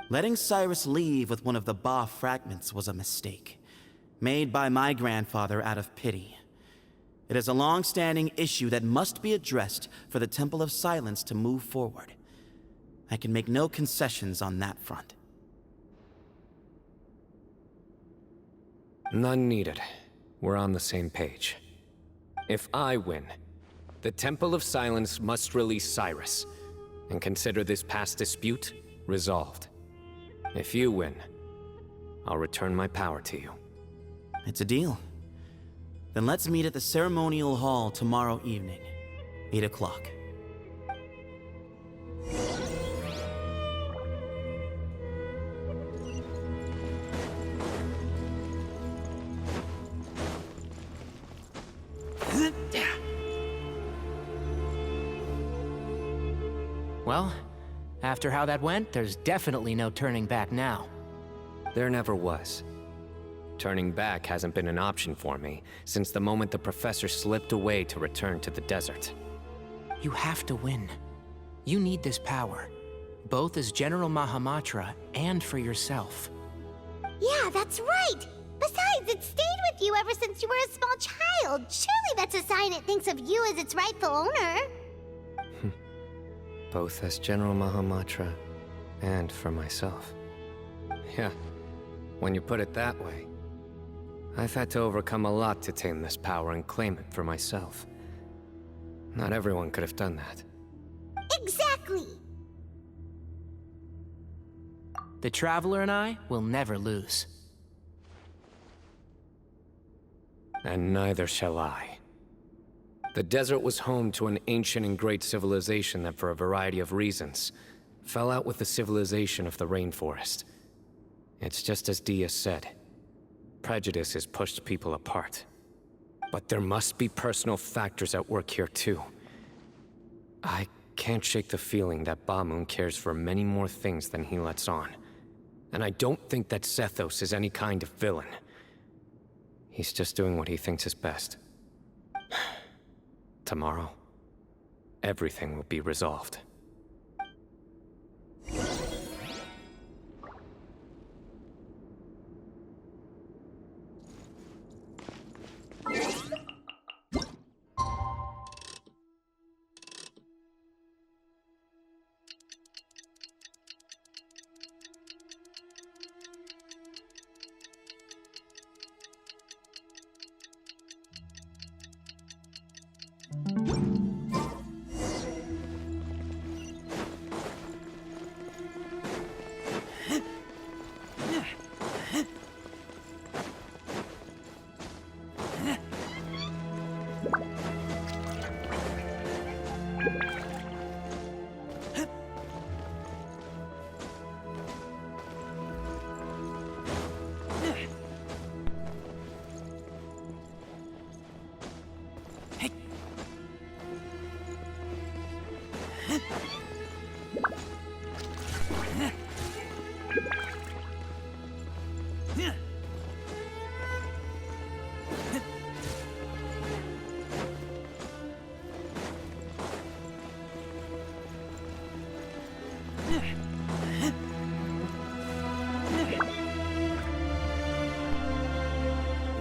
Letting Cyrus leave with one of the Ba fragments was a mistake, made by my grandfather out of pity. It is a long-standing issue that must be addressed for the Temple of Silence to move forward. I can make no concessions on that front. None needed. We're on the same page. If I win, the Temple of Silence must release Cyrus, and consider this past dispute resolved. If you win, I'll return my power to you. It's a deal. Then let's meet at the ceremonial hall tomorrow evening, 8 o'clock. Well, after how that went, there's definitely no turning back now. There never was. Turning back hasn't been an option for me since the moment the professor slipped away to return to the desert. You have to win. You need this power, both as General Mahamatra and for yourself. Yeah, that's right! Besides, it stayed with you ever since you were a small child. Surely that's a sign it thinks of you as its rightful owner. Both as General Mahamatra and for myself. Yeah, when you put it that way. I've had to overcome a lot to tame this power and claim it for myself. Not everyone could have done that. Exactly! The Traveler and I will never lose. And neither shall I. The desert was home to an ancient and great civilization that, for a variety of reasons, fell out with the civilization of the rainforest. It's just as Dia said. Prejudice has pushed people apart. But there must be personal factors at work here too. I can't shake the feeling that Bamun cares for many more things than he lets on. And I don't think that Sethos is any kind of villain. He's just doing what he thinks is best. Tomorrow, everything will be resolved.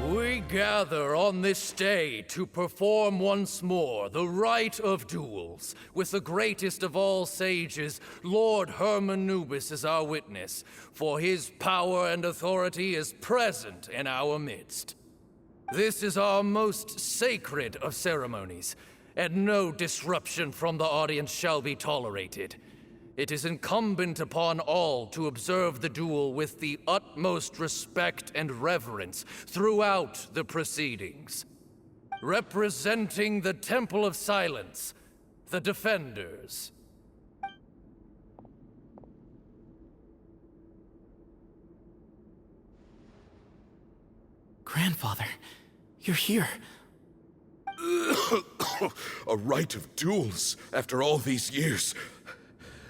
We gather on this day to perform once more the rite of duels, with the greatest of all sages, Lord Hermanubis, as our witness, for his power and authority is present in our midst. This is our most sacred of ceremonies, and no disruption from the audience shall be tolerated. It is incumbent upon all to observe the duel with the utmost respect and reverence throughout the proceedings. Representing the Temple of Silence, the Defenders. Grandfather, you're here. A rite of duels after all these years.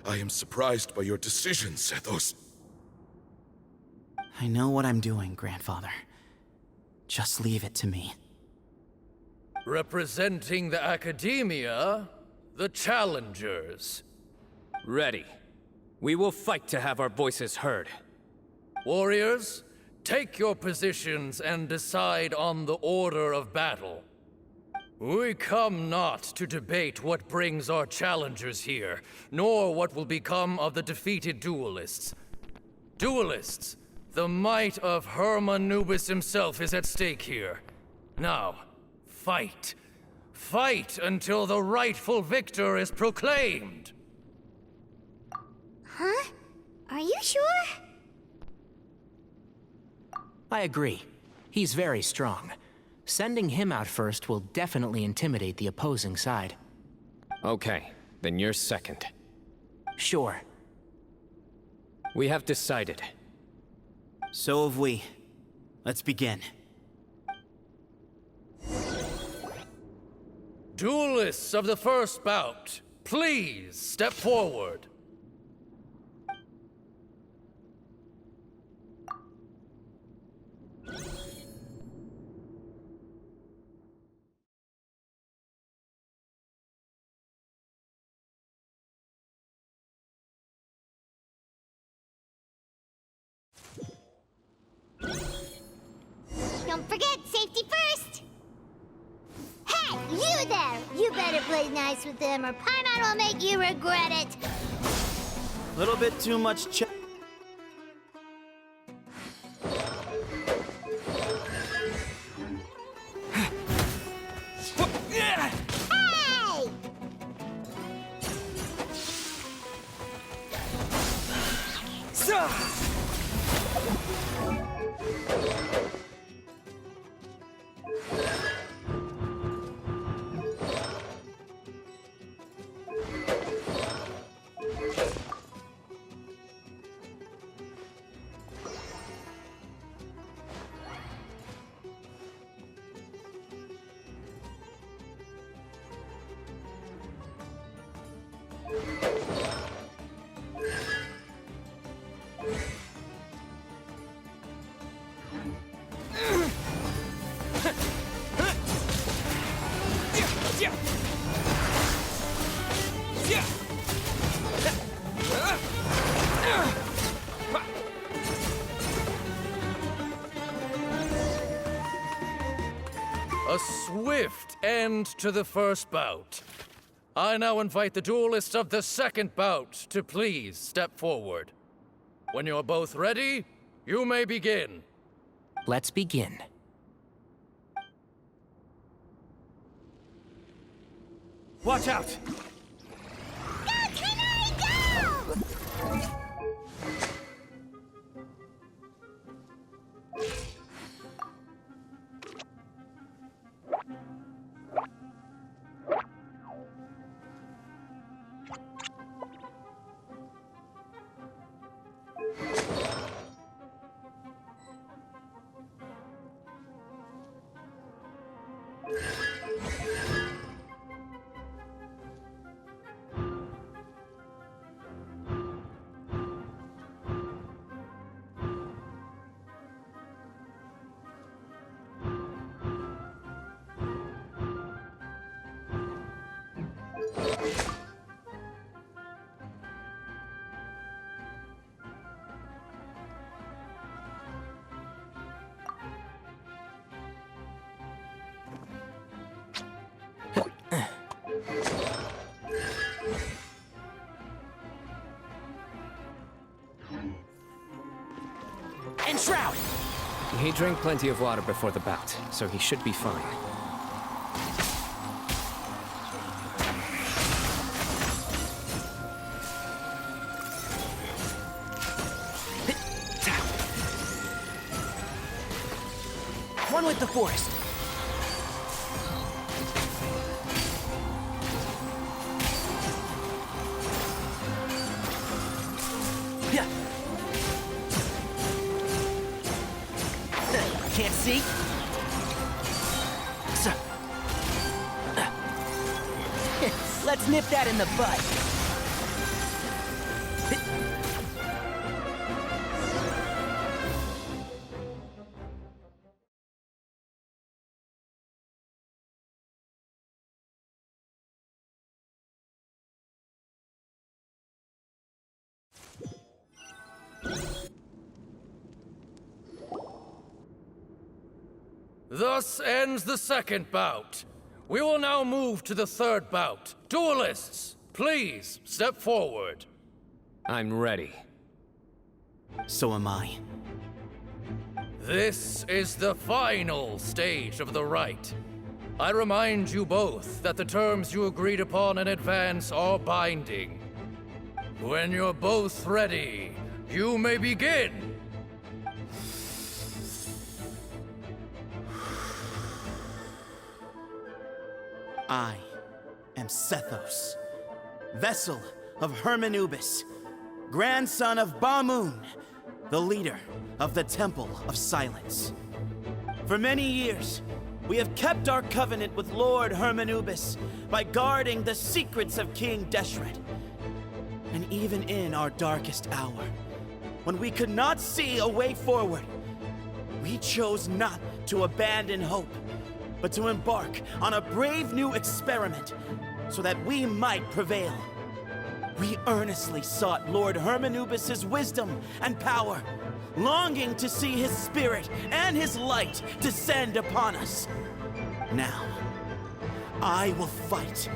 I am surprised by your decision, Sethos. I know what I'm doing, Grandfather. Just leave it to me. Representing the Academia, the Challengers. Ready. We will fight to have our voices heard. Warriors, take your positions and decide on the order of battle. We come not to debate what brings our challengers here, nor what will become of the defeated duelists. Duelists, the might of Herman Nubis himself is at stake here. Now, fight. Fight until the rightful victor is proclaimed! Huh? Are you sure? I agree. He's very strong. Sending him out first will definitely intimidate the opposing side. Okay, then you're second. Sure. We have decided. So have we. Let's begin. Duelists of the first bout, please step forward. Don't forget, safety first! Hey, you there! You better play nice with them or Paimon will make you regret it! Little bit too much Hey! A swift end to the first bout. I now invite the duelists of the second bout to please step forward. When you're both ready, you may begin. Let's begin. Watch out! Go, Canary, go! Enshroud! He drank plenty of water before the bout, so he should be fine. One with the forest. Yeah. Can't see? So. Let's nip that in the bud. Thus ends the second bout. We will now move to the third bout. Duelists, please step forward. I'm ready. So am I. This is the final stage of the rite. I remind you both that the terms you agreed upon in advance are binding. When you're both ready, you may begin. I am Sethos, vessel of Hermanubis, grandson of Bamoon, the leader of the Temple of Silence. For many years, we have kept our covenant with Lord Hermanubis by guarding the secrets of King Deshret. And even in our darkest hour, when we could not see a way forward, we chose not to abandon hope, but to embark on a brave new experiment so that we might prevail. We earnestly sought Lord Hermanubis' wisdom and power, longing to see his spirit and his light descend upon us. Now, I will fight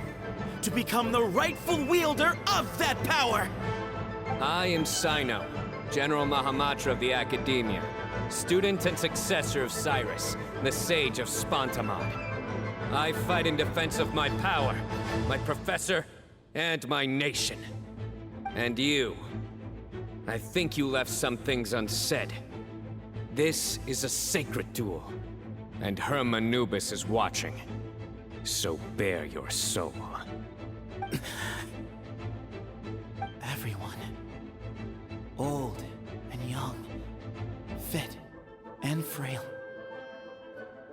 to become the rightful wielder of that power! I am Cyno, General Mahamatra of the Academia, student and successor of Cyrus, the Sage of Spantamad. I fight in defense of my power, my professor, and my nation. And you, I think you left some things unsaid. This is a sacred duel, and Hermanubis is watching. So bare your soul. Everyone, old and young, fit and frail,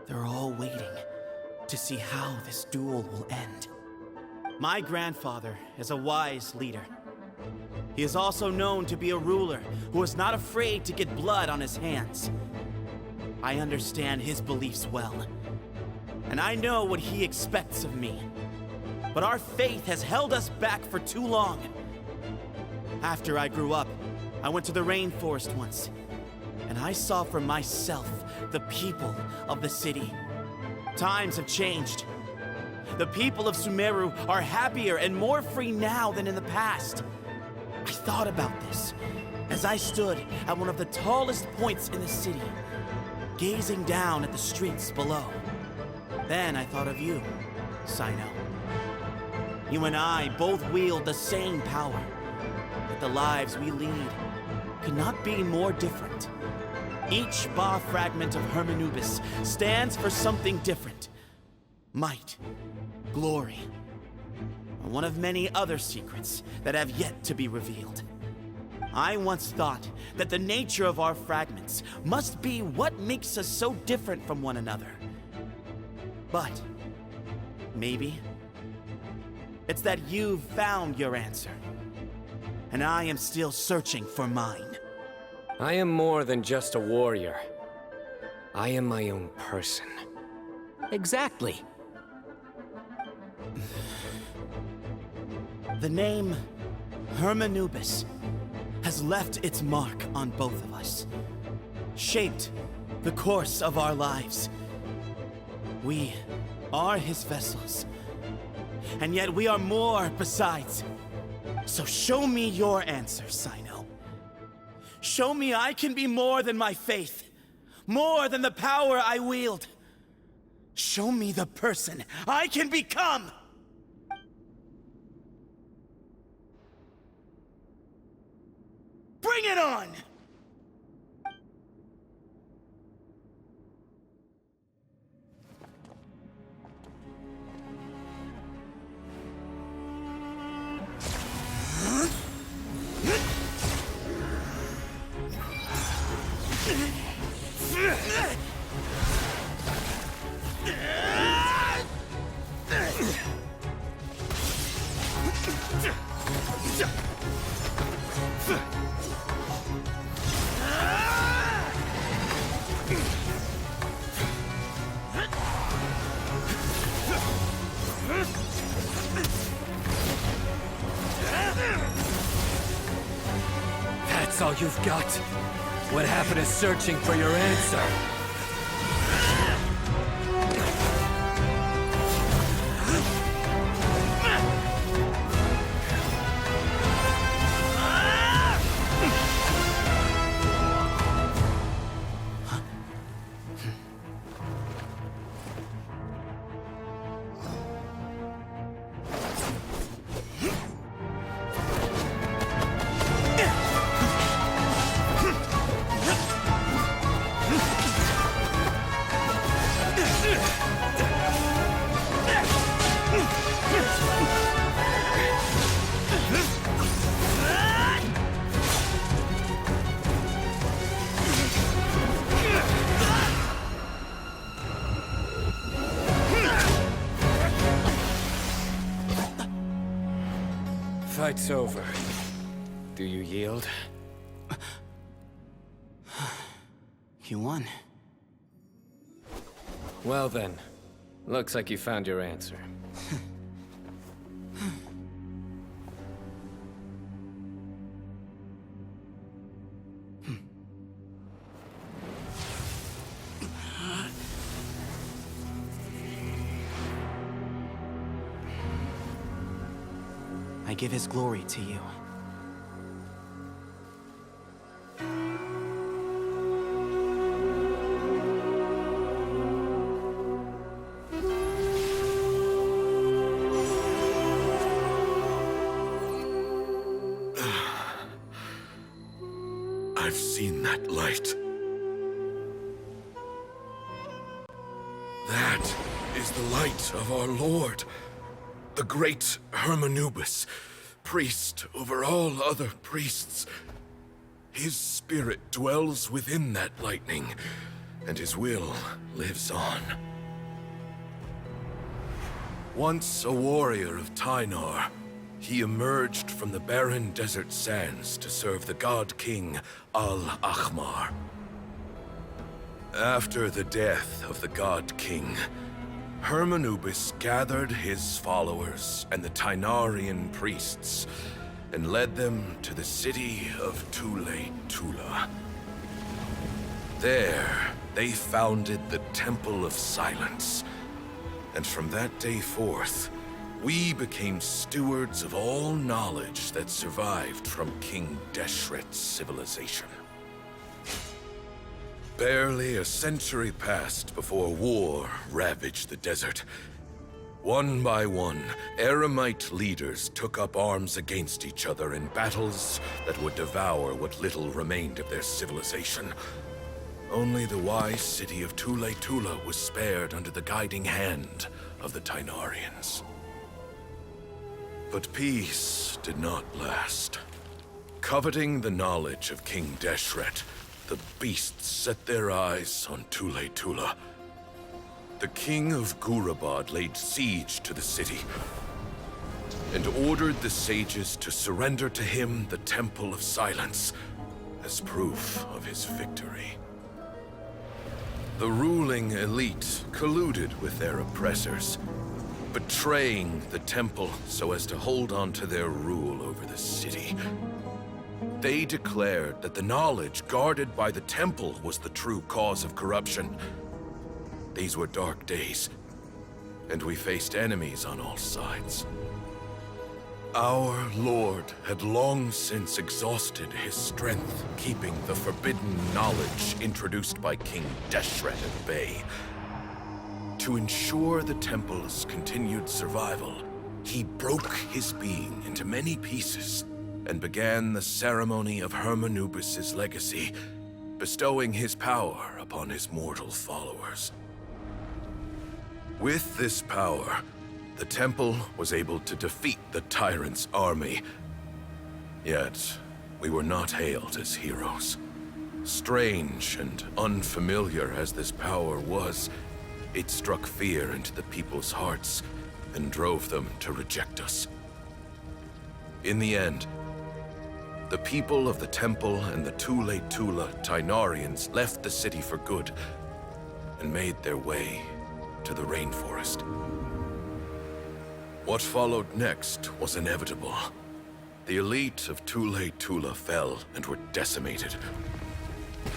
they're all waiting to see how this duel will end. My grandfather is a wise leader. He is also known to be a ruler who is not afraid to get blood on his hands. I understand his beliefs well, and I know what he expects of me. But our faith has held us back for too long. After I grew up, I went to the rainforest once, and I saw for myself the people of the city. Times have changed. The people of Sumeru are happier and more free now than in the past. I thought about this as I stood at one of the tallest points in the city, gazing down at the streets below. Then I thought of you, Cyno. You and I both wield the same power, but the lives we lead could not be more different. Each Ba fragment of Hermanubis stands for something different. Might, glory, and one of many other secrets that have yet to be revealed. I once thought that the nature of our fragments must be what makes us so different from one another. But maybe it's that you've found your answer, and I am still searching for mine. I am more than just a warrior. I am my own person. Exactly. The name Hermanubis has left its mark on both of us, shaped the course of our lives. We are his vessels, and yet we are more besides. So show me your answer, Cyno. Show me I can be more than my faith, more than the power I wield. Show me the person I can become! Bring it on! That's all you've got? What happened to searching for your answer? fight's over. Do you yield? You won. Well then, looks like you found your answer. I give his glory to you. I've seen that light. That is the light of our Lord, the great Hermanubis, priest over all other priests. His spirit dwells within that lightning, and his will lives on. Once a warrior of Tynar, he emerged from the barren desert sands to serve the god king Al-Ahmar. After the death of the god king, Hermanubis gathered his followers and the Tynarian priests and led them to the city of Tule-Tula. There, they founded the Temple of Silence, and from that day forth, we became stewards of all knowledge that survived from King Deshret's civilization. Barely a century passed before war ravaged the desert. One by one, Eremite leaders took up arms against each other in battles that would devour what little remained of their civilization. Only the wise city of Tule-Tula was spared under the guiding hand of the Tynarians. But peace did not last. Coveting the knowledge of King Deshret, the beasts set their eyes on Tule-Tula. The king of Gurabad laid siege to the city and ordered the sages to surrender to him the Temple of Silence as proof of his victory. The ruling elite colluded with their oppressors, betraying the temple so as to hold on to their rule over the city. They declared that the knowledge guarded by the temple was the true cause of corruption. These were dark days, and we faced enemies on all sides. Our Lord had long since exhausted his strength, keeping the forbidden knowledge introduced by King Deshret at bay. To ensure the temple's continued survival, he broke his being into many pieces and began the ceremony of Hermanubis' legacy, bestowing his power upon his mortal followers. With this power, the temple was able to defeat the tyrant's army. Yet, we were not hailed as heroes. Strange and unfamiliar as this power was, it struck fear into the people's hearts and drove them to reject us. In the end, the people of the temple and the Tule-Tula Tynarians left the city for good and made their way to the rainforest. What followed next was inevitable. The elite of Tule-Tula fell and were decimated.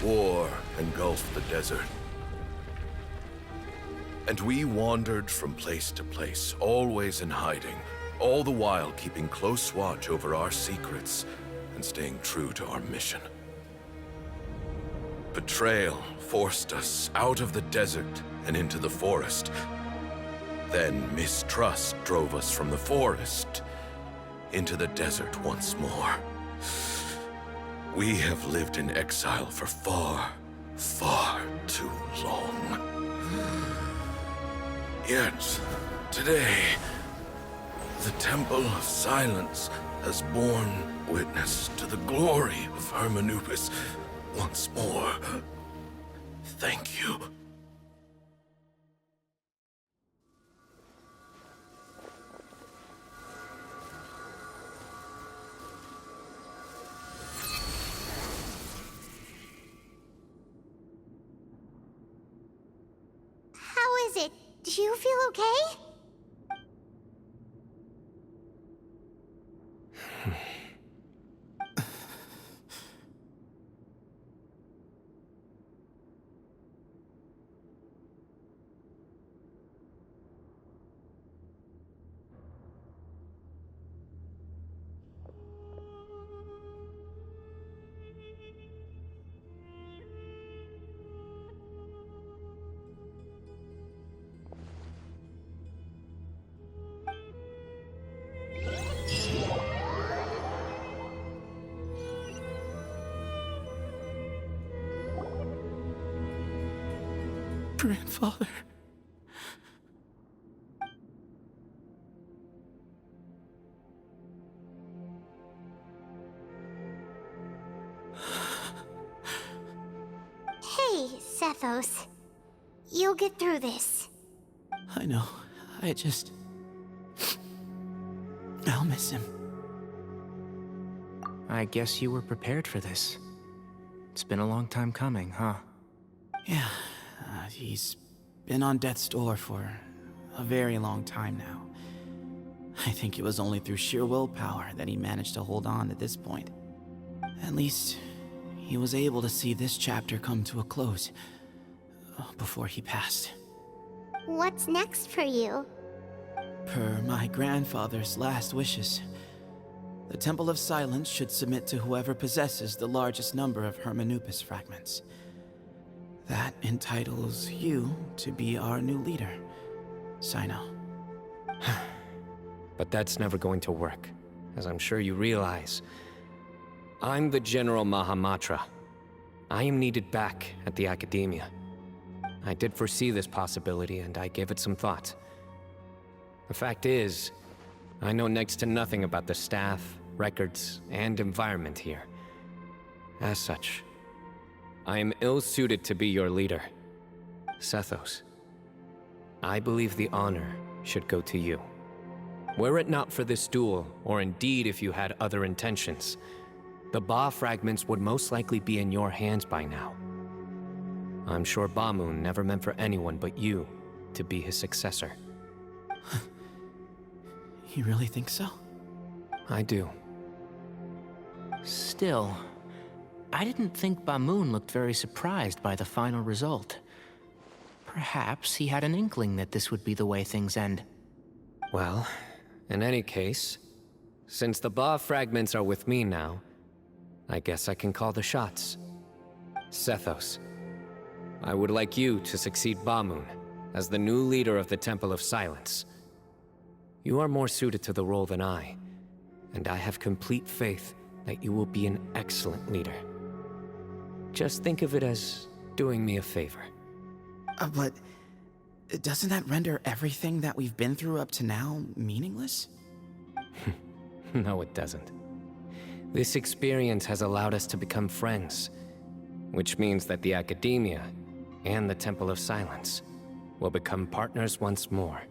War engulfed the desert. And we wandered from place to place, always in hiding, all the while keeping close watch over our secrets and staying true to our mission. Betrayal forced us out of the desert and into the forest. Then mistrust drove us from the forest into the desert once more. We have lived in exile for far, far too long. Yet, today, the Temple of Silence has borne witness to the glory of Hermanubis once more. Thank you. Do you feel okay? Grandfather. Hey, Sethos. You'll get through this. I know. I'll miss him. I guess you were prepared for this. It's been a long time coming, huh? Yeah, he's been on death's door for a very long time now. I think it was only through sheer willpower that he managed to hold on to this point. At least, he was able to see this chapter come to a close before he passed. What's next for you? Per my grandfather's last wishes, the Temple of Silence should submit to whoever possesses the largest number of Hermanupis fragments. That entitles you to be our new leader, Cyno. But that's never going to work, as I'm sure you realize. I'm the General Mahamatra. I am needed back at the Academia. I did foresee this possibility, and I gave it some thought. The fact is, I know next to nothing about the staff, records, and environment here. As such, I am ill-suited to be your leader. Sethos, I believe the honor should go to you. Were it not for this duel, or indeed if you had other intentions, the Ba fragments would most likely be in your hands by now. I'm sure Bamun never meant for anyone but you to be his successor. You really think so? I do. Still, I didn't think Bamun looked very surprised by the final result. Perhaps he had an inkling that this would be the way things end. Well, in any case, since the Ba fragments are with me now, I guess I can call the shots. Sethos, I would like you to succeed Bamun as the new leader of the Temple of Silence. You are more suited to the role than I, and I have complete faith that you will be an excellent leader. Just think of it as doing me a favor. But doesn't that render everything that we've been through up to now meaningless? No, it doesn't. This experience has allowed us to become friends, which means that the Academia and the Temple of Silence will become partners once more.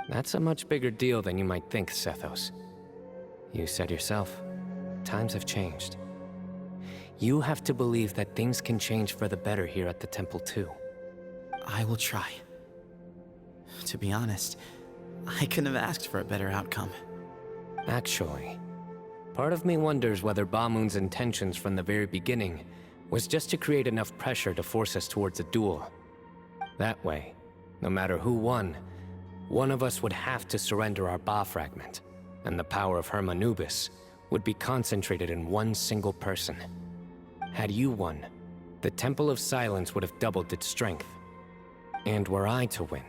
That's a much bigger deal than you might think, Sethos. You said yourself, times have changed. You have to believe that things can change for the better here at the Temple too. I will try. To be honest, I couldn't have asked for a better outcome. Actually, part of me wonders whether Bamun's intentions from the very beginning was just to create enough pressure to force us towards a duel. That way, no matter who won, one of us would have to surrender our Ba fragment, and the power of Hermanubis would be concentrated in one single person. Had you won, the Temple of Silence would have doubled its strength. And were I to win,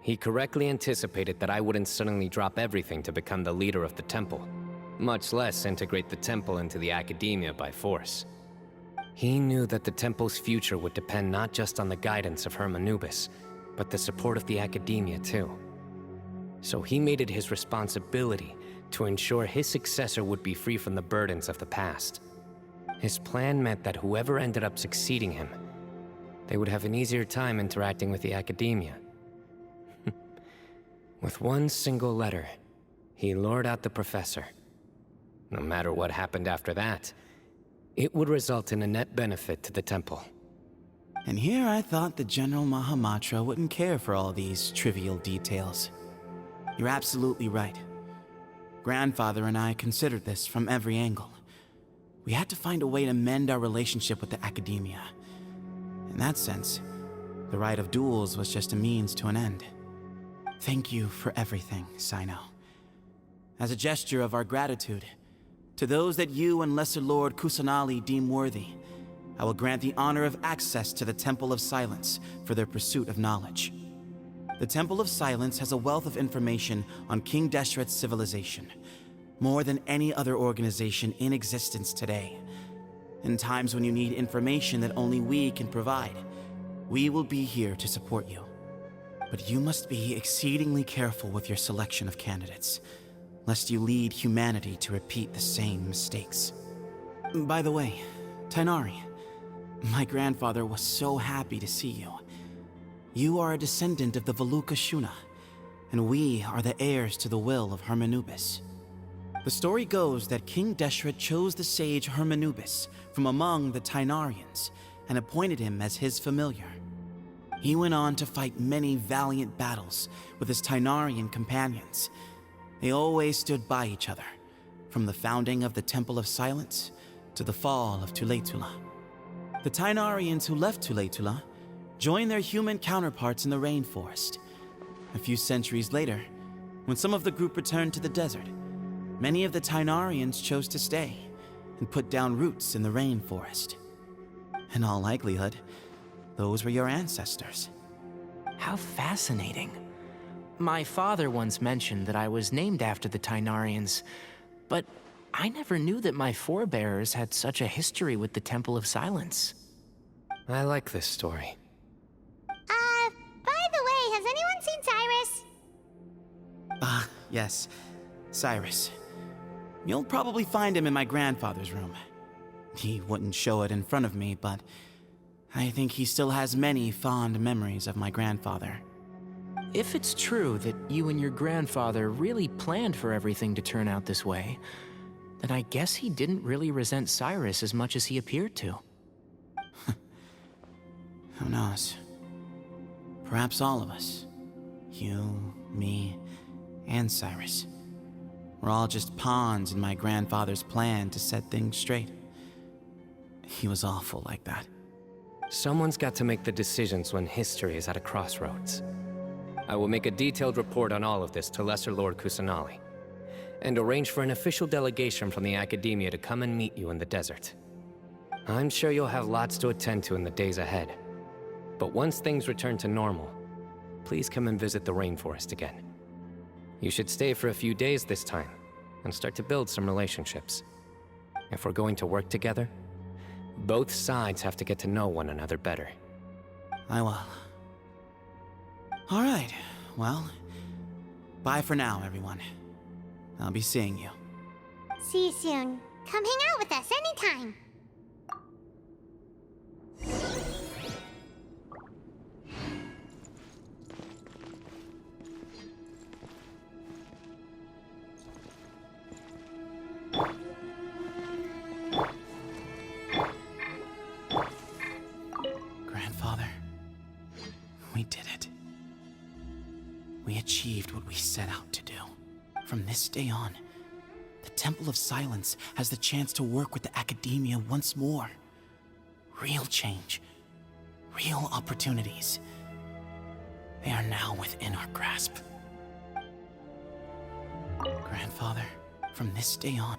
he correctly anticipated that I wouldn't suddenly drop everything to become the leader of the temple, much less integrate the temple into the Academia by force. He knew that the temple's future would depend not just on the guidance of Hermanubis, but the support of the Academia too. So he made it his responsibility to ensure his successor would be free from the burdens of the past. His plan meant that whoever ended up succeeding him, they would have an easier time interacting with the Academia. With one single letter, he lured out the professor. No matter what happened after that, it would result in a net benefit to the temple. And here I thought the General Mahamatra wouldn't care for all these trivial details. You're absolutely right. Grandfather and I considered this from every angle. We had to find a way to mend our relationship with the Academia. In that sense, the Rite of Duels was just a means to an end. Thank you for everything, Cyno. As a gesture of our gratitude, to those that you and Lesser Lord Kusanali deem worthy, I will grant the honor of access to the Temple of Silence for their pursuit of knowledge. The Temple of Silence has a wealth of information on King Deshret's civilization, more than any other organization in existence today. In times when you need information that only we can provide, we will be here to support you. But you must be exceedingly careful with your selection of candidates, lest you lead humanity to repeat the same mistakes. By the way, Tainari, my grandfather was so happy to see you. You are a descendant of the Veluca Shuna, and we are the heirs to the will of Hermanubis. The story goes that King Deshret chose the sage Hermanubis from among the Tainarians and appointed him as his familiar. He went on to fight many valiant battles with his Tainarian companions. They always stood by each other, from the founding of the Temple of Silence to the fall of Tuletula. The Tainarians who left Tuletula joined their human counterparts in the rainforest. A few centuries later, when some of the group returned to the desert, many of the Tainarians chose to stay and put down roots in the rainforest. In all likelihood, those were your ancestors. How fascinating. My father once mentioned that I was named after the Tainarians, but I never knew that my forebears had such a history with the Temple of Silence. I like this story. By the way, has anyone seen Cyrus? Yes, Cyrus. You'll probably find him in my grandfather's room. He wouldn't show it in front of me, but I think he still has many fond memories of my grandfather. If it's true that you and your grandfather really planned for everything to turn out this way, then I guess he didn't really resent Cyrus as much as he appeared to. Who knows? Perhaps all of us. You, me, and Cyrus. We're all just pawns in my grandfather's plan to set things straight. He was awful like that. Someone's got to make the decisions when history is at a crossroads. I will make a detailed report on all of this to Lesser Lord Kusanali, and arrange for an official delegation from the Academia to come and meet you in the desert. I'm sure you'll have lots to attend to in the days ahead. But once things return to normal, please come and visit the rainforest again. You should stay for a few days this time, and start to build some relationships. If we're going to work together, both sides have to get to know one another better. I will. All right, well, bye for now, everyone. I'll be seeing you. See you soon. Come hang out with us anytime. Grandfather, we did it. We achieved what we set out to do. From this day on, the Temple of Silence has the chance to work with the Academia once more. Real change, real opportunities. They are now within our grasp. Grandfather, from this day on,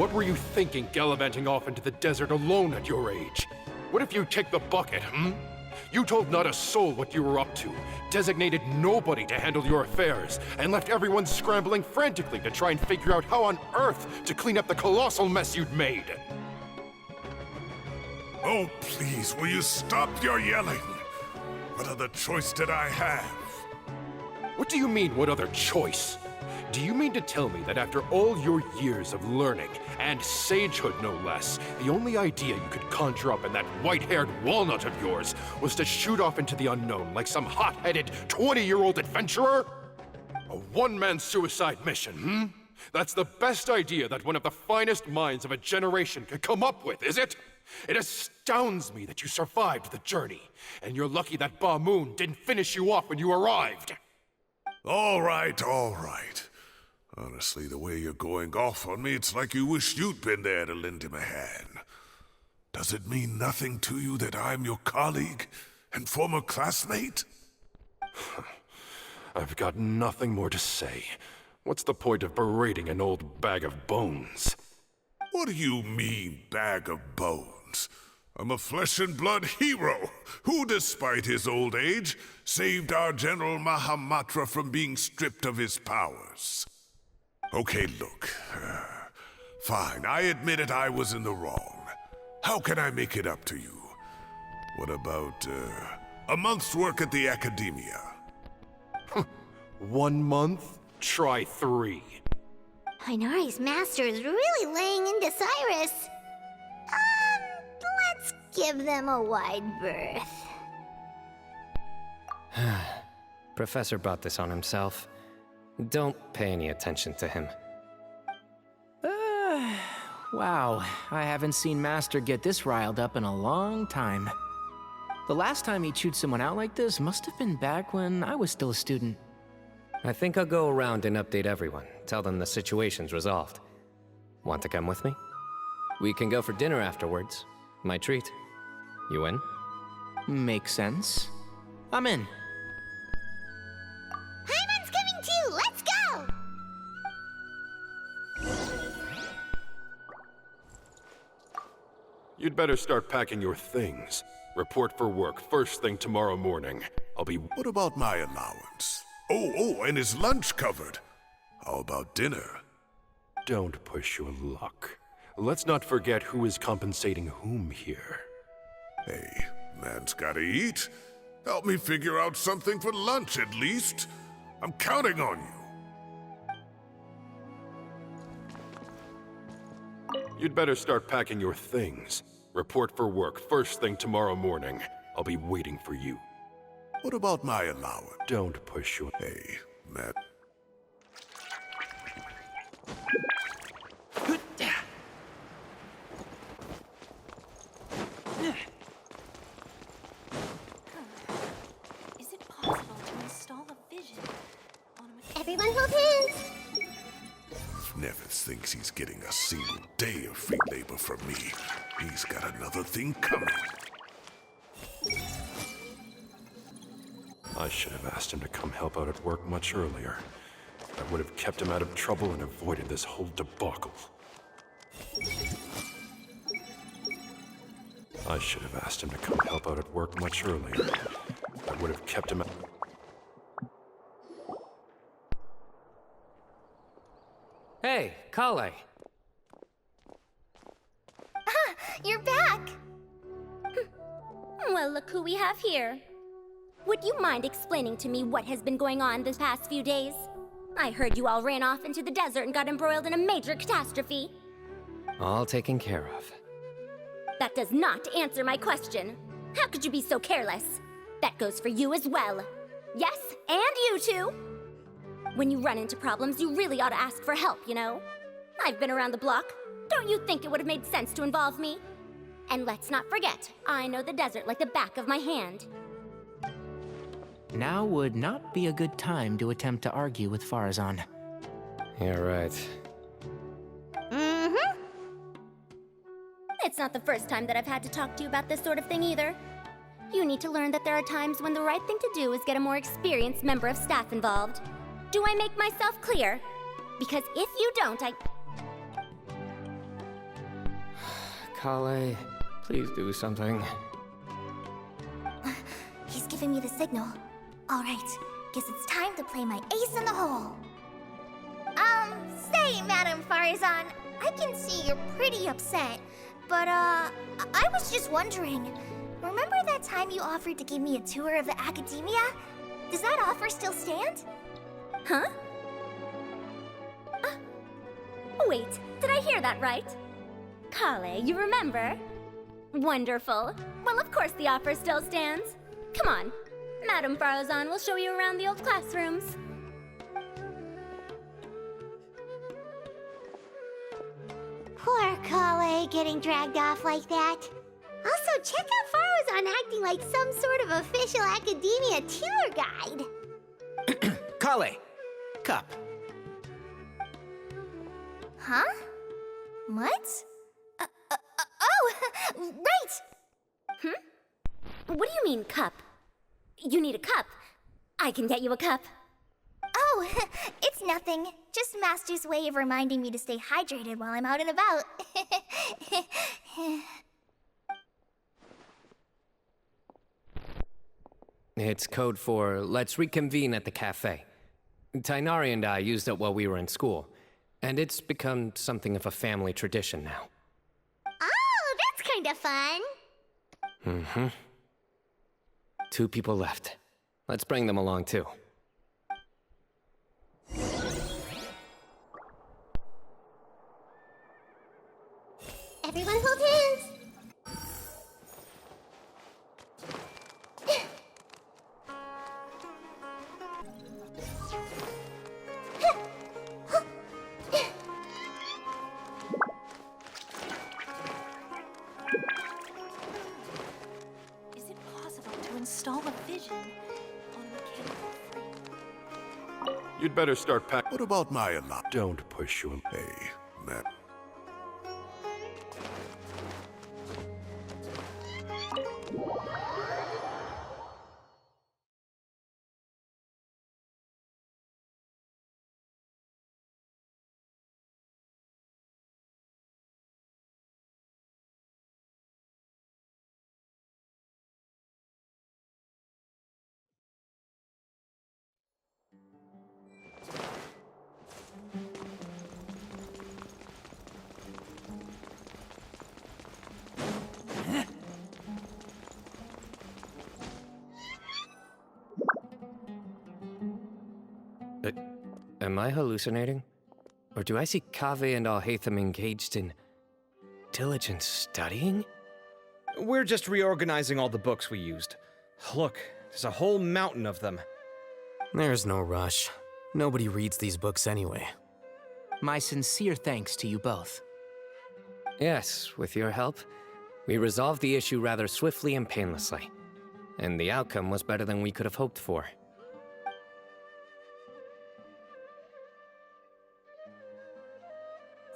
What were you thinking gallivanting off into the desert alone at your age? What if you take the bucket, You told not a soul what you were up to, designated nobody to handle your affairs, and left everyone scrambling frantically to try and figure out how on earth to clean up the colossal mess you'd made. Oh, please, will you stop your yelling? What other choice did I have? What do you mean, what other choice? Do you mean to tell me that after all your years of learning, and sagehood no less, the only idea you could conjure up in that white-haired walnut of yours was to shoot off into the unknown like some hot-headed 20-year-old adventurer? A one-man suicide mission, That's the best idea that one of the finest minds of a generation could come up with, is it? It astounds me that you survived the journey, and you're lucky that Ba Moon didn't finish you off when you arrived. All right, all right. Honestly, the way you're going off on me, it's like you wish you'd been there to lend him a hand. Does it mean nothing to you that I'm your colleague and former classmate? I've got nothing more to say. What's the point of berating an old bag of bones? What do you mean, bag of bones? I'm a flesh and blood hero who, despite his old age, saved our General Mahamatra from being stripped of his powers. Okay, look. Fine, I admit it, I was in the wrong. How can I make it up to you? What about, a month's work at the Academia? 1 month? Try 3. Inari's master is really laying into Cyrus. Let's give them a wide berth. Professor brought this on himself. Don't pay any attention to him. Wow, I haven't seen Master get this riled up in a long time. The last time he chewed someone out like this must have been back when I was still a student. I think I'll go around and update everyone, tell them the situation's resolved. Want to come with me? We can go for dinner afterwards. My treat. You in? Makes sense. I'm in. Hyman's coming too! Let's go! You'd better start packing your things. Report for work first thing tomorrow morning. I'll be... What about my allowance? Oh, and is lunch covered? How about dinner? Don't push your luck. Let's not forget who is compensating whom here. Hey, man's gotta eat. Help me figure out something for lunch at least. I'm counting on you. You'd better start packing your things. Report for work first thing tomorrow morning. I'll be waiting for you. What about my allowance? Don't push your... Hey, Matt. Is it possible to install a vision on a... Everyone hold hands! Nevis thinks he's getting a single day of free labor from me. He's got another thing coming. I should have asked him to come help out at work much earlier. I would have kept him out of trouble and avoided this whole debacle. I should have asked him to come help out at work much earlier. I would have kept him out... Hey, Kale. You're back! Well, look who we have here. Would you mind explaining to me what has been going on this past few days? I heard you all ran off into the desert and got embroiled in a major catastrophe. All taken care of. That does not answer my question. How could you be so careless? That goes for you as well. Yes, and you too. When you run into problems, you really ought to ask for help, you know? I've been around the block. Don't you think it would have made sense to involve me? And let's not forget, I know the desert like the back of my hand. Now would not be a good time to attempt to argue with Farazan. You're right. Mm-hmm. It's not the first time that I've had to talk to you about this sort of thing either. You need to learn that there are times when the right thing to do is get a more experienced member of staff involved. Do I make myself clear? Because if you don't, Kale, please do something. He's giving me the signal. All right, guess it's time to play my ace in the hole. Say, Madame Farazan, I can see you're pretty upset, but, I was just wondering, remember that time you offered to give me a tour of the academia? Does that offer still stand? Huh? Wait, did I hear that right? Kale, you remember? Wonderful. Well, of course the offer still stands. Come on. Madame Farazan will show you around the old classrooms. Poor Kale getting dragged off like that. Also, check out Farazan acting like some sort of official academia tour guide. Kale! Cup. Huh? What? Oh, right! What do you mean, cup? You need a cup. I can get you a cup. Oh, it's nothing. Just Master's way of reminding me to stay hydrated while I'm out and about. It's code for let's reconvene at the cafe. Tainari and I used it while we were in school, and it's become something of a family tradition now. Oh, that's kind of fun. Mm-hmm. 2 people left. Let's bring them along, too. Everyone hold hands. Is it possible to install a vision on a mechanical frame? You'd better start packing. What about my alarm? Don't push you. Hey, man. Am I hallucinating? Or do I see Kaveh and Alhaitham engaged in diligent studying? We're just reorganizing all the books we used. Look, there's a whole mountain of them. There's no rush. Nobody reads these books anyway. My sincere thanks to you both. Yes, with your help, we resolved the issue rather swiftly and painlessly. And the outcome was better than we could have hoped for.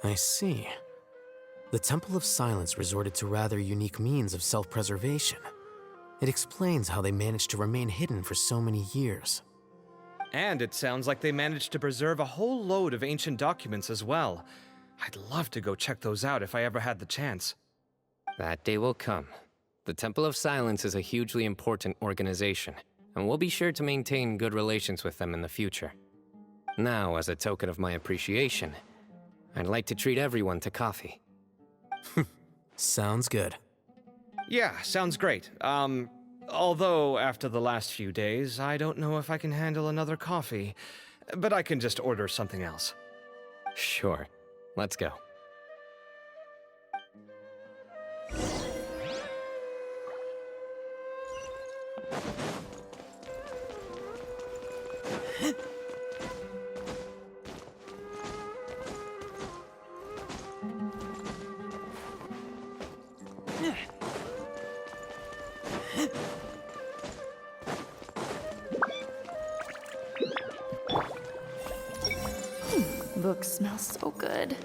I see. The Temple of Silence resorted to rather unique means of self-preservation. It explains how they managed to remain hidden for so many years. And it sounds like they managed to preserve a whole load of ancient documents as well. I'd love to go check those out if I ever had the chance. That day will come. The Temple of Silence is a hugely important organization, and we'll be sure to maintain good relations with them in the future. Now, as a token of my appreciation, I'd like to treat everyone to coffee. Sounds good. Yeah, sounds great. Although after the last few days, I don't know if I can handle another coffee. But I can just order something else. Sure. Let's go. Books smell so good.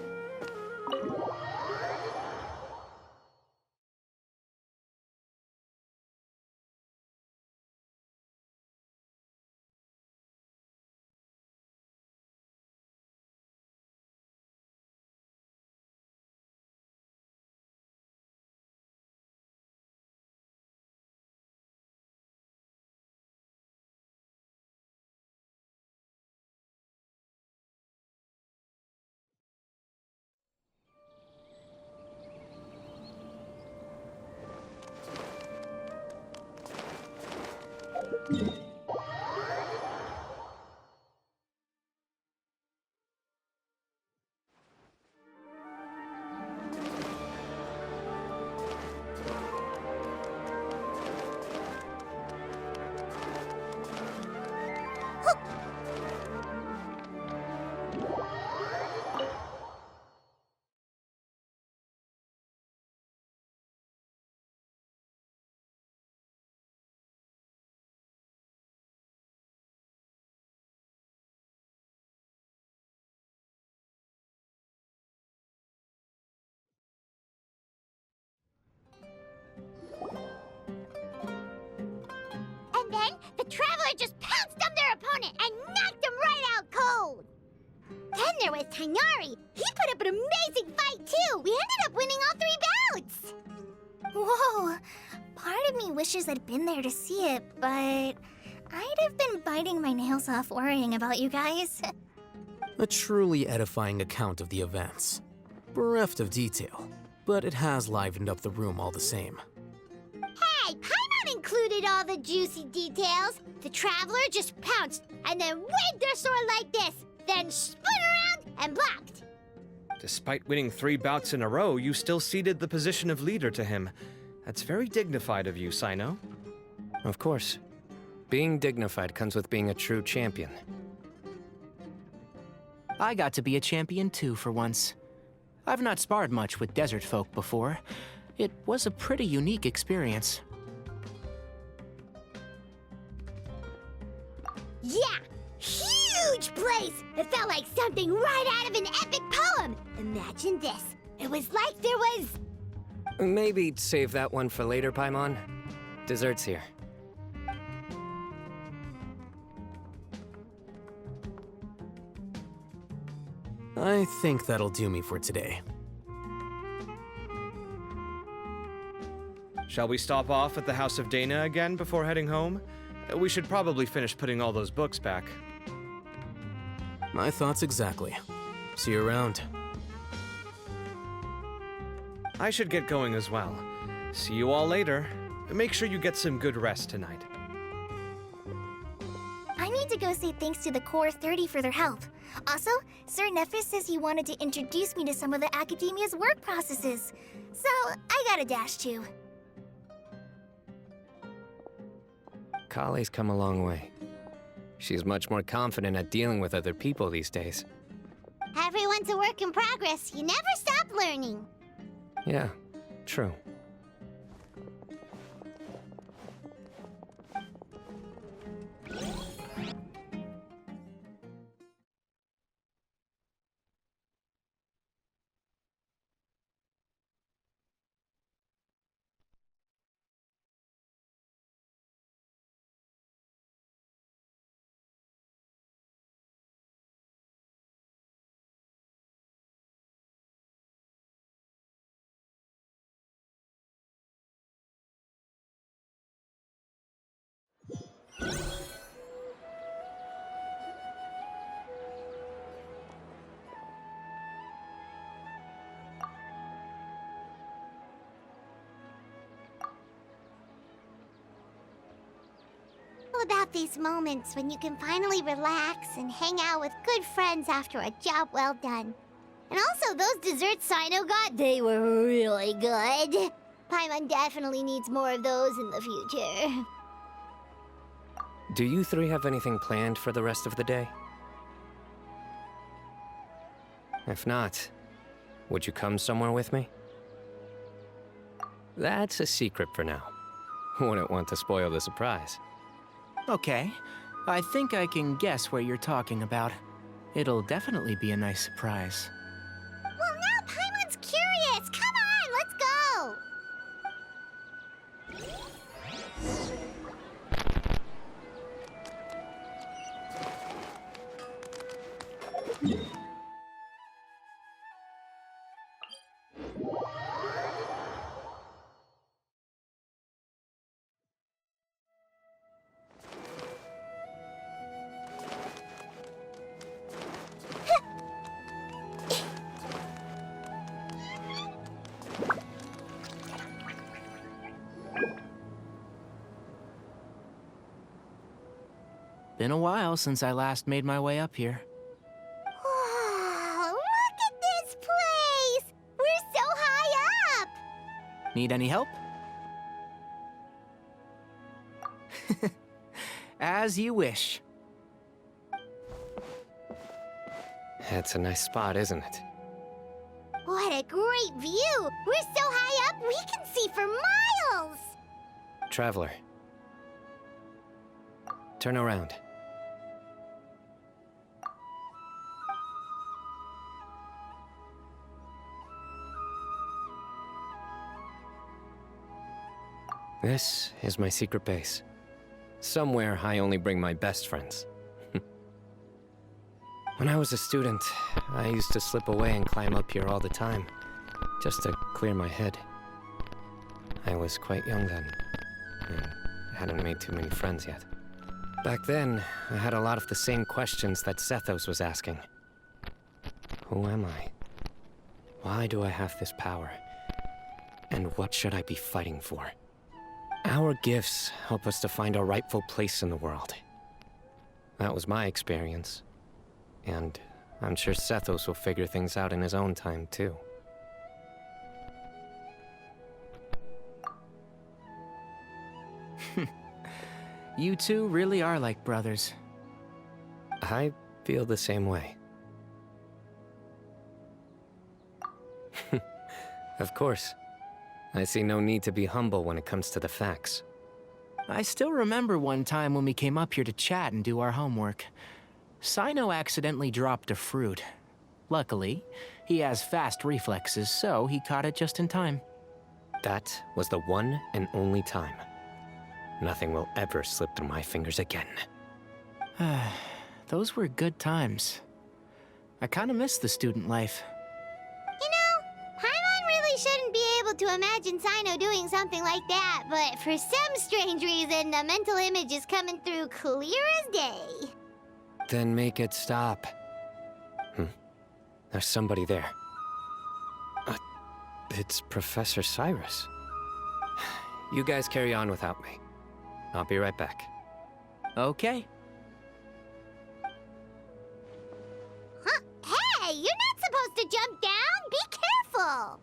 And then the Traveler just pounced on their opponent and knocked him right out cold. Then there was Tighnari. He put up an amazing fight too. We ended up winning all 3 bouts. Whoa. Part of me wishes I'd been there to see it, but I'd have been biting my nails off worrying about you guys. A truly edifying account of the events. Bereft of detail, but it has livened up the room all the same. Hey, Paimon included all the juicy details. The Traveler just pounced and then waved their sword like this, then spun around and blocked. Despite winning 3 bouts in a row, you still ceded the position of leader to him. That's very dignified of you, Cyno. Of course. Being dignified comes with being a true champion. I got to be a champion too for once. I've not sparred much with desert folk before. It was a pretty unique experience. Yeah, huge place! It felt like something right out of an epic poem. Imagine this. It was like there was... Maybe save that one for later, Paimon. Dessert's here. I think that'll do me for today. Shall we stop off at the House of Dana again before heading home? We should probably finish putting all those books back. My thoughts exactly. See you around. I should get going as well. See you all later. Make sure you get some good rest tonight. I need to go say thanks to the Core 30 for their help. Also, Sir Nephis says he wanted to introduce me to some of the Academia's work processes. So, I gotta dash too. Kali's come a long way. She's much more confident at dealing with other people these days. Everyone's a work in progress. You never stop learning. Yeah, true. About these moments when you can finally relax and hang out with good friends after a job well done. And also, those desserts Cyno got, they were really good. Paimon definitely needs more of those in the future. Do you 3 have anything planned for the rest of the day? If not, would you come somewhere with me? That's a secret for now. Wouldn't want to spoil the surprise. Okay, I think I can guess what you're talking about. It'll definitely be a nice surprise. Well, now Paimon's curious. Come on, let's go. been a while since I last made my way up here. Wow, look at this place! We're so high up! Need any help? As you wish. It's a nice spot, isn't it? What a great view! We're so high up, we can see for miles! Traveler. Turn around. This is my secret base. Somewhere I only bring my best friends. When I was a student, I used to slip away and climb up here all the time, just to clear my head. I was quite young then, and hadn't made too many friends yet. Back then, I had a lot of the same questions that Sethos was asking. Who am I? Why do I have this power? And what should I be fighting for? Our gifts help us to find our rightful place in the world. That was my experience. And I'm sure Sethos will figure things out in his own time, too. You two really are like brothers. I feel the same way. Of course. I see no need to be humble when it comes to the facts. I still remember one time when we came up here to chat and do our homework. Cyno accidentally dropped a fruit. Luckily, he has fast reflexes, so he caught it just in time. That was the one and only time. Nothing will ever slip through my fingers again. Those were good times. I kinda miss the student life. You know, Paimon really shouldn't be able to imagine Cyno doing something like that, but for some strange reason, the mental image is coming through clear as day. Then make it stop. There's somebody there. It's Professor Cyrus. You guys carry on without me. I'll be right back. Okay. Huh? Hey, you're not supposed to jump down! Be careful!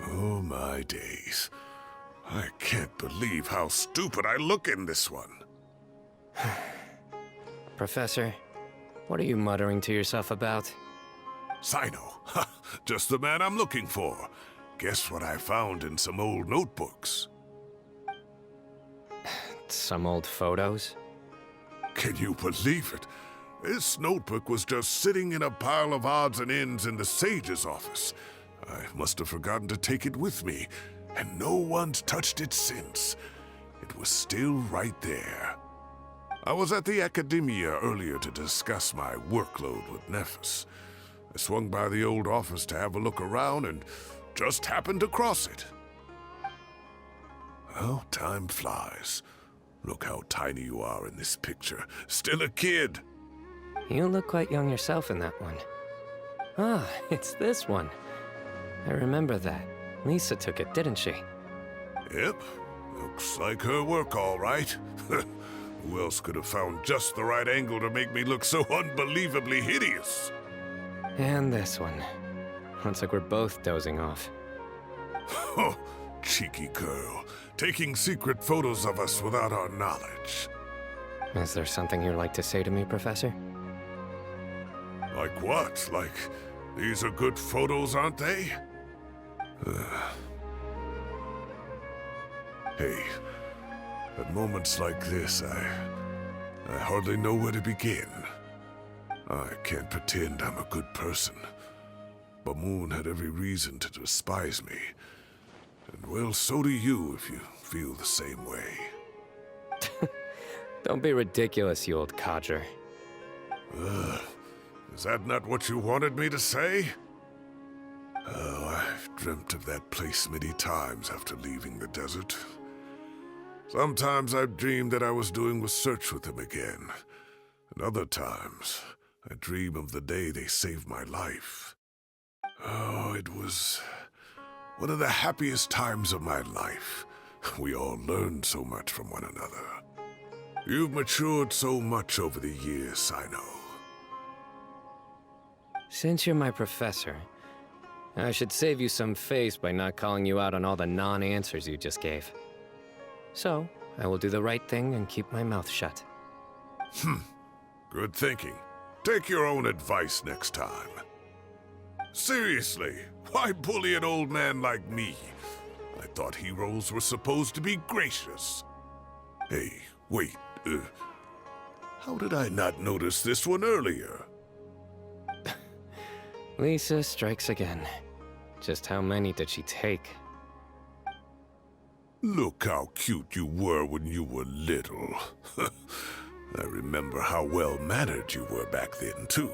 Oh my days. I can't believe how stupid I look in this one. Professor, what are you muttering to yourself about? Cyno. Ha, just the man I'm looking for. Guess what I found in some old notebooks? Some old photos? Can you believe it? This notebook was just sitting in a pile of odds and ends in the sage's office. I must have forgotten to take it with me, and no one's touched it since. It was still right there. I was at the Academia earlier to discuss my workload with Nephis. I swung by the old office to have a look around and just happened to cross it. Well, time flies. Look how tiny you are in this picture. Still a kid. You look quite young yourself in that one. Ah, it's this one. I remember that. Lisa took it, didn't she? Yep. Looks like her work, all right. Who else could have found just the right angle to make me look so unbelievably hideous? And this one. Looks like we're both dozing off. Oh, cheeky girl. Taking secret photos of us without our knowledge. Is there something you'd like to say to me, Professor? Like what? Like, these are good photos, aren't they? Hey, at moments like this, I hardly know where to begin. I can't pretend I'm a good person. Bamoon had every reason to despise me. And well, so do you if you feel the same way. Don't be ridiculous, you old codger. Is that not what you wanted me to say? Oh, I've dreamt of that place many times after leaving the desert. Sometimes I've dreamed that I was doing research with them again. And other times, I dream of the day they saved my life. Oh, it was one of the happiest times of my life. We all learned so much from one another. You've matured so much over the years, Cyno. Since you're my professor, I should save you some face by not calling you out on all the non-answers you just gave. So, I will do the right thing and keep my mouth shut. Good thinking. Take your own advice next time. Seriously, why bully an old man like me? I thought heroes were supposed to be gracious. Hey, wait, how did I not notice this one earlier? Lisa strikes again. Just how many did she take? Look how cute you were when you were little. I remember how well-mannered you were back then, too.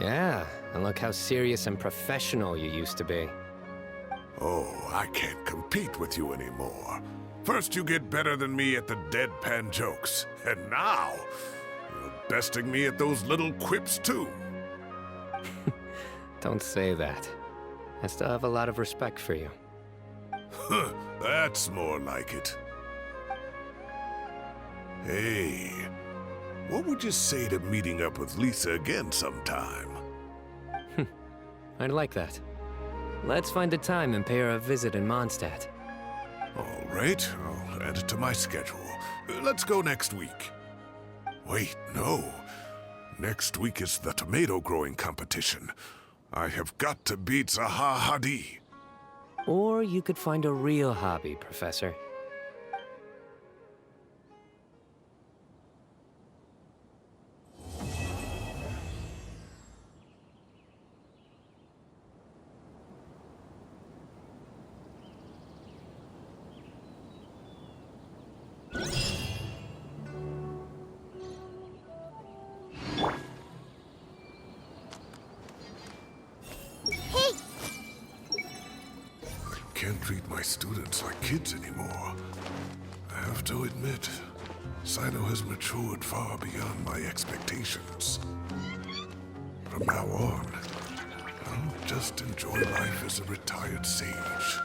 Yeah, and look how serious and professional you used to be. Oh, I can't compete with you anymore. First you get better than me at the deadpan jokes, and now you're besting me at those little quips, too. Don't say that. I still have a lot of respect for you. That's more like it. Hey, what would you say to meeting up with Lisa again sometime? I'd like that. Let's find a time and pay her a visit in Mondstadt. All right, I'll add it to my schedule. Let's go next week. Wait, no. Next week is the tomato growing competition. I have got to beat Zaha Hadi. Or you could find a real hobby, Professor. Can't treat my students like kids anymore. I have to admit, Cyno has matured far beyond my expectations. From now on, I'll just enjoy life as a retired sage.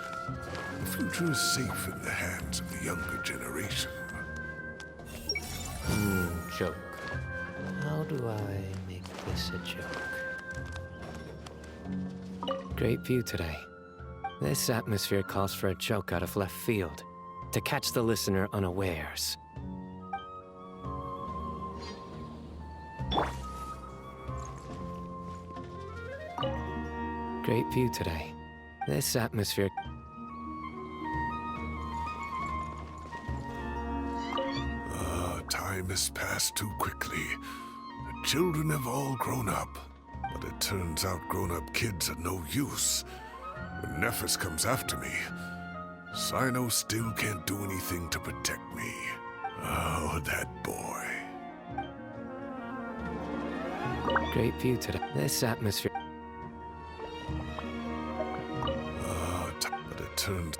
The future is safe in the hands of the younger generation. Joke. How do I make this a joke? Great view today. This atmosphere calls for a joke out of left field, to catch the listener unawares. Great view today. This atmosphere... Time has passed too quickly. The children have all grown up. But it turns out grown-up kids are no use. When Nephis comes after me, Cyno still can't do anything to protect me. Oh, that boy. Great view today. This atmosphere... But it turned...